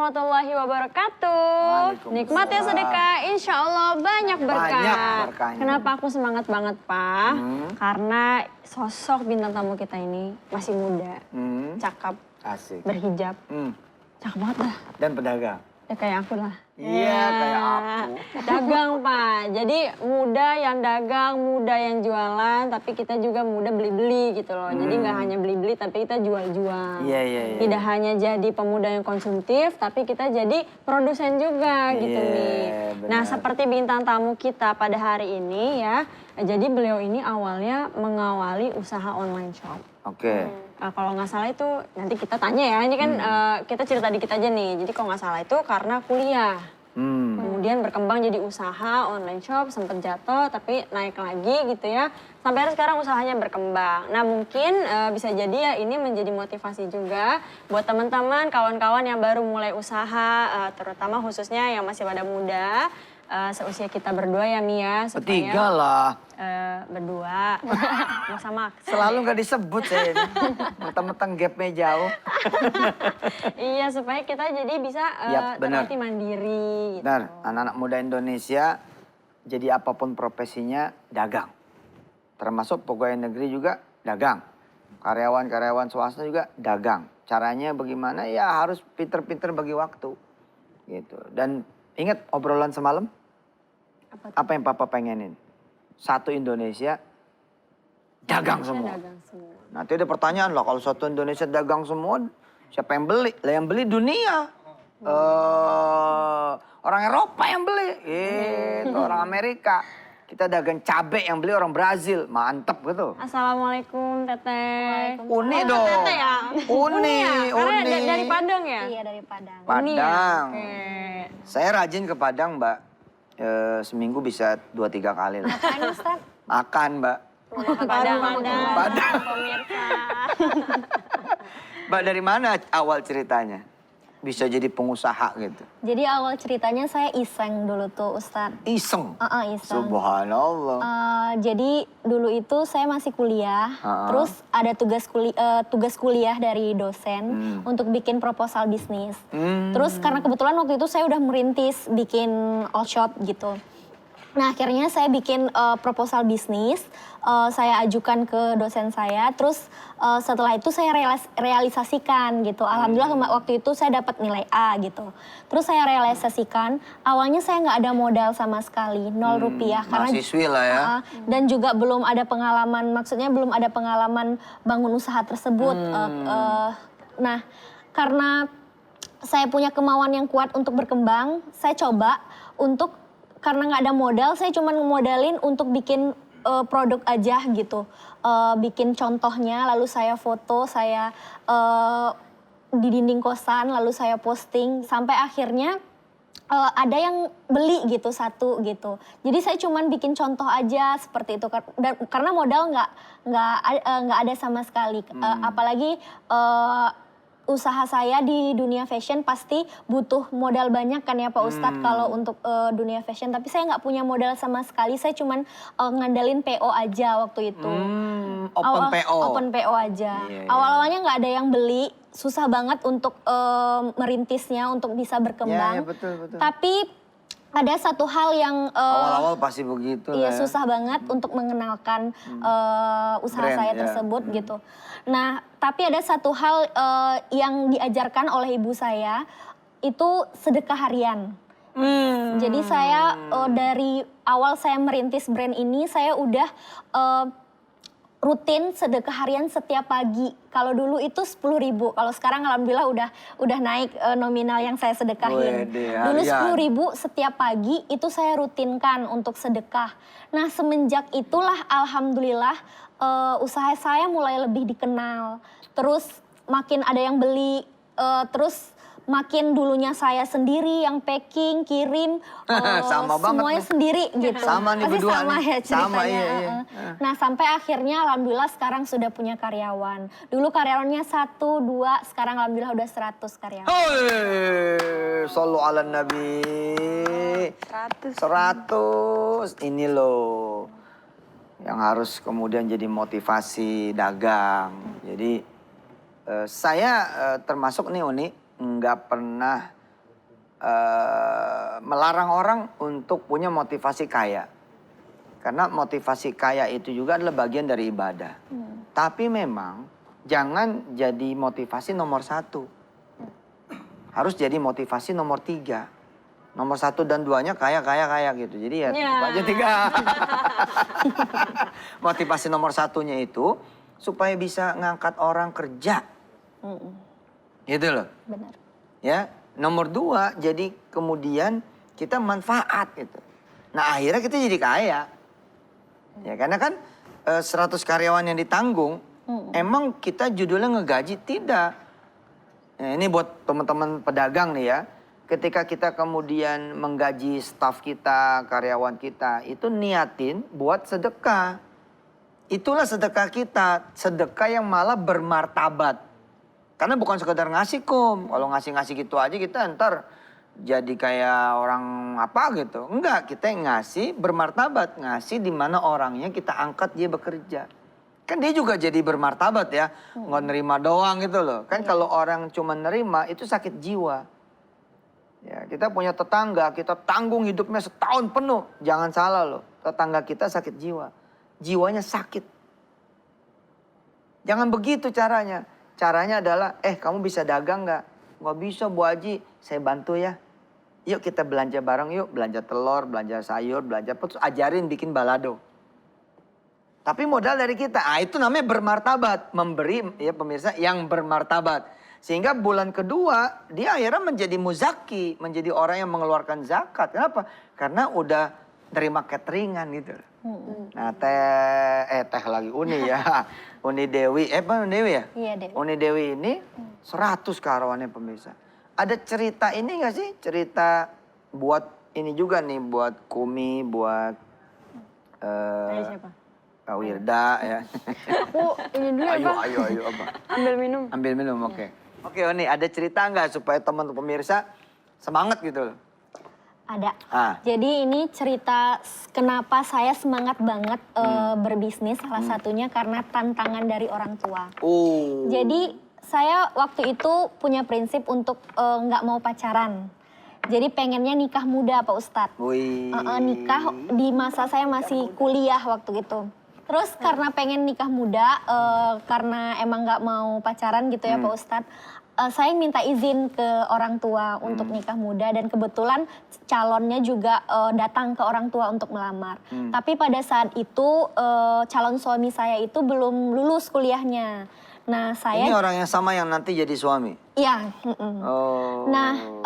warahmatullahi wabarakatuh. Nikmat ya sedekah, insya Allah banyak berkah. Banyak berkahnya. Kenapa aku semangat banget, Pak? Karena sosok bintang tamu kita ini masih muda, cakep, Asik. berhijab. Cakep banget lah. Dan pedagang. Ya kayak aku lah. Iya, kayak aku. Dagang, Pak. Jadi muda yang dagang, muda yang jualan, tapi kita juga muda beli-beli gitu loh. Jadi nggak hanya beli-beli, tapi kita jual-jual. Iya. Tidak hanya jadi pemuda yang konsumtif, tapi kita jadi produsen juga gitu nih. Benar. Nah, seperti bintang tamu kita pada hari ini ya. Jadi beliau ini awalnya mengawali usaha online shop. Oke. Kalau nggak salah itu nanti kita tanya ya, ini kan kita cerita dikit aja nih. Jadi kalau nggak salah itu karena kuliah. Kemudian berkembang jadi usaha online shop, sempat jatuh tapi naik lagi gitu ya. Sampai hari sekarang usahanya berkembang. Nah mungkin bisa jadi ya ini menjadi motivasi juga buat teman-teman, kawan-kawan yang baru mulai usaha, terutama khususnya yang masih pada muda. Seusia kita berdua ya Mia. Bertiga lah. Berdua, mau sama. Selalu nggak disebut saya ini. Mentang-mentang gapnya jauh. Iya, supaya kita jadi bisa terlatih mandiri. Gitu. Benar, anak-anak muda Indonesia jadi apapun profesinya dagang. Termasuk pegawai negeri juga dagang. Karyawan-karyawan swasta juga dagang. Caranya bagaimana? Ya harus pinter-pinter bagi waktu. Gitu. Dan ingat obrolan semalam? Apa yang Papa pengenin? Satu Indonesia dagang semua. Nanti ada pertanyaan lah, kalau satu Indonesia dagang semua, siapa yang beli? Lah yang beli dunia. Orang Eropa yang beli, gitu, orang Amerika. Kita dagang cabai yang beli orang Brazil, mantep gitu. Assalamualaikum Teteh. Uni dong. Teteh ya? Uni. Karena dari Padang ya? Iya, dari Padang. Padang. Oke. Saya rajin ke Padang, Mbak. Seminggu bisa 2-3 kali lah. Makan, Ustaz? Makan, Mbak. Padang. Pemirsa. Mbak, dari mana awal ceritanya? Bisa jadi pengusaha gitu. Jadi awal ceritanya saya iseng dulu tuh, Ustaz. Iseng? Iseng. Subhanallah. Jadi dulu itu saya masih kuliah, terus ada tugas kuliah dari dosen untuk bikin proposal bisnis. Terus karena kebetulan waktu itu saya udah merintis bikin all shop gitu. Nah akhirnya saya bikin proposal bisnis, saya ajukan ke dosen saya, terus setelah itu saya realisasikan gitu. Alhamdulillah waktu itu saya dapat nilai A gitu. Terus saya realisasikan, awalnya saya nggak ada modal sama sekali, 0 rupiah. Mahasiswi lah ya. Dan juga belum ada pengalaman, maksudnya belum ada pengalaman bangun usaha tersebut. Nah karena saya punya kemauan yang kuat untuk berkembang, saya coba untuk karena nggak ada modal, saya cuma ngemodalin untuk bikin produk aja gitu. Bikin contohnya, lalu saya foto, saya di dinding kosan, lalu saya posting. Sampai akhirnya ada yang beli gitu, satu gitu. Jadi saya cuma bikin contoh aja seperti itu. Karena modal nggak ada sama sekali. Apalagi usaha saya di dunia fashion pasti butuh modal banyak kan ya Pak Ustadz kalau untuk dunia fashion. Tapi saya nggak punya modal sama sekali, saya cuman ngandalin PO aja waktu itu. Open PO aja. Awal-awalnya nggak ada yang beli, susah banget untuk merintisnya, untuk bisa berkembang. Iya, betul. Tapi ada satu hal yang awal-awal pasti begitu. Iya, susah banget untuk mengenalkan usaha brand, saya tersebut gitu. Nah, tapi ada satu hal yang diajarkan oleh ibu saya, itu sedekah harian. Jadi saya dari awal saya merintis brand ini, saya udah rutin sedekah harian setiap pagi. Kalau dulu itu 10.000, kalau sekarang alhamdulillah udah naik nominal yang saya sedekahin. Dulu 10.000 setiap pagi itu saya rutinkan untuk sedekah. Nah semenjak itulah alhamdulillah usaha saya mulai lebih dikenal. Terus makin ada yang beli, terus makin dulunya saya sendiri yang packing, kirim, sama semuanya banget sendiri gitu. Sama nih pasti berdua sama nih. ya ceritanya. Sama, iya. Nah sampai akhirnya alhamdulillah sekarang sudah punya karyawan. Dulu karyawannya 1, 2, sekarang alhamdulillah udah 100 karyawan. Sallu ala Nabi. 100. Ini loh yang harus kemudian jadi motivasi dagang. Jadi saya termasuk nih Uni, nggak pernah melarang orang untuk punya motivasi kaya. Karena motivasi kaya itu juga adalah bagian dari ibadah. Tapi memang jangan jadi motivasi nomor 1. Harus jadi motivasi nomor 3. Nomor 1 dan 2-nya kaya gitu. Jadi ya tetap aja 3. Motivasi nomor 1-nya itu supaya bisa ngangkat orang kerja. Gitu loh. Benar. Ya, nomor 2 jadi kemudian kita manfaat gitu. Nah akhirnya kita jadi kaya. Ya karena kan 100 karyawan yang ditanggung, emang kita judulnya ngegaji? Tidak. Nah, ini buat teman-teman pedagang nih ya. Ketika kita kemudian menggaji staf kita, karyawan kita, itu niatin buat sedekah. Itulah sedekah kita, sedekah yang malah bermartabat. Karena bukan sekedar ngasih kum. Kalau ngasih-ngasih gitu aja kita ntar jadi kayak orang apa gitu. Enggak, kita yang ngasih bermartabat. Ngasih di mana orangnya kita angkat dia bekerja. Kan dia juga jadi bermartabat ya. Nggak nerima doang gitu loh. Kan kalau orang cuma nerima itu sakit jiwa. Ya, kita punya tetangga, kita tanggung hidupnya setahun penuh. Jangan salah loh, tetangga kita sakit jiwa. Jiwanya sakit. Jangan begitu caranya. Caranya adalah, kamu bisa dagang nggak? Nggak bisa Bu Haji, saya bantu ya. Yuk kita belanja bareng yuk, belanja telur, belanja sayur, belanja apa, terus ajarin bikin balado. Tapi modal dari kita, itu namanya bermartabat. Memberi, ya pemirsa, yang bermartabat. Sehingga bulan kedua, dia akhirnya menjadi muzaki, menjadi orang yang mengeluarkan zakat. Kenapa? Karena udah terima cateringan gitu. Nah teh lagi Uni ya. Uni Dewi, Uni Dewi ya? Iya, Dewi. Uni Dewi ini 100 karyawannya pemirsa. Ada cerita ini gak sih? Cerita buat ini juga nih, buat Kumi, buat siapa? Kak Wirda ya. Aku ini dulu ya Pak. Ayo apa? Ambil minum. Ambil minum, oke. Oke Uni, ada cerita nggak supaya teman pemirsa semangat gitu loh? Ada. Jadi ini cerita kenapa saya semangat banget berbisnis. Salah satunya karena tantangan dari orang tua. Jadi saya waktu itu punya prinsip untuk nggak mau pacaran. Jadi pengennya nikah muda Pak Ustadz. Nikah di masa saya masih kuliah waktu itu. Terus karena pengen nikah muda, karena emang nggak mau pacaran gitu ya Pak Ustadz. Saya minta izin ke orang tua untuk nikah muda dan kebetulan calonnya juga datang ke orang tua untuk melamar. Tapi pada saat itu calon suami saya itu belum lulus kuliahnya. Nah saya... Ini orang yang sama yang nanti jadi suami? Iya. Nah